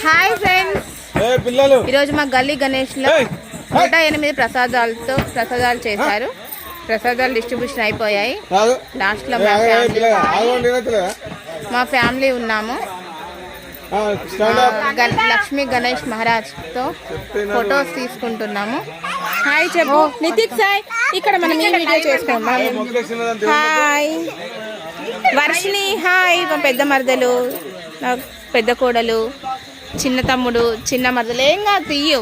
Hi friends, ఈరోజు మా గల్లీ గణేష్లో 108 ప్రసాదాలు చేశారు. ప్రసాదాలు డిస్ట్రిబ్యూషన్ అయిపోయాయి. లాస్ట్లో మా ఫ్యామిలీ ఉన్నాము. లక్ష్మీ గణేష్ మహారాజ్తో ఫొటోస్ తీసుకుంటున్నాము. హాయ్ చెప్పు నితిక్ సాయ్. ఇక్కడ మనం ఈ వీడియో చేసుకున్నాం. హాయ్ వర్షిని. హాయ్ మా పెద్ద మరదలు, నా పెద్ద కోడలు, చిన్న తమ్ముడు, చిన్న మరదలు. ఏం కాదు తీయు,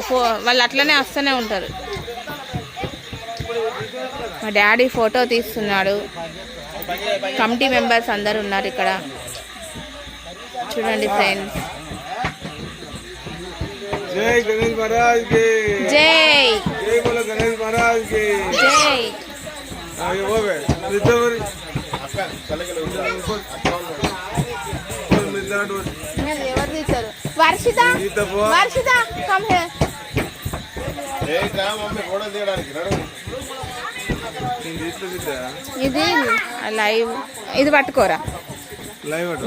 వాళ్ళు అట్లనే వస్తూనే ఉంటారు. మా డాడీ ఫోటో తీస్తున్నాడు. కమిటీ మెంబర్స్ అందరు ఉన్నారు ఇక్కడ. చూడండి ఫ్రెండ్స్. జై గణేష్ మహారాజ్ కి జై. జై బోలో గణేష్ మహారాజ్ కి జై. ఎవరు తీశారు? వర్షిత. Varshitha come here. ఇది లైవ్. ఇది పట్టుకోరా,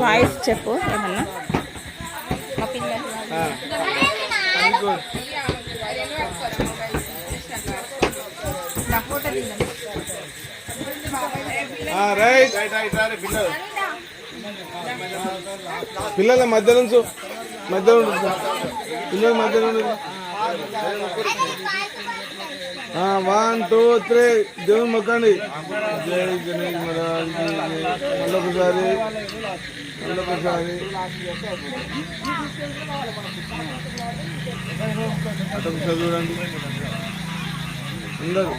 వాయిస్ చెప్పు ఏమన్నా. మా పిల్లలు పిల్లల మధ్య నుంచి పిల్లల మధ్య నుండి 1 2 3 దేవుని మొక్కండి. జై గణేష్ మహారాజ్ మళ్ళొకసారి అటొకసారి చూడండి అందరూ.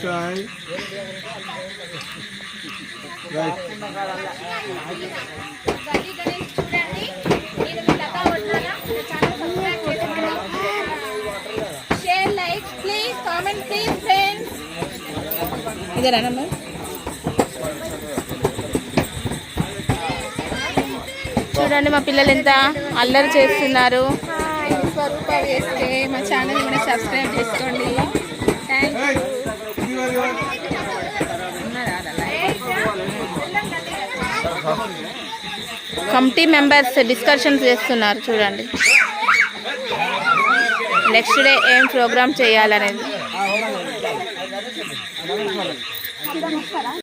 సాయి ఇదేనా? చూడండి మా పిల్లలు ఎంత అల్లరి చేస్తున్నారు. స్వరూప వేస్తే మా ఛానల్ కూడా సబ్స్క్రైబ్ చేసుకోండి. కమిటీ మెంబర్స్ డిస్కషన్స్ చేస్తున్నారు. చూడండి నెక్స్ట్ డే ఏం ప్రోగ్రామ్ చేయాలనేది.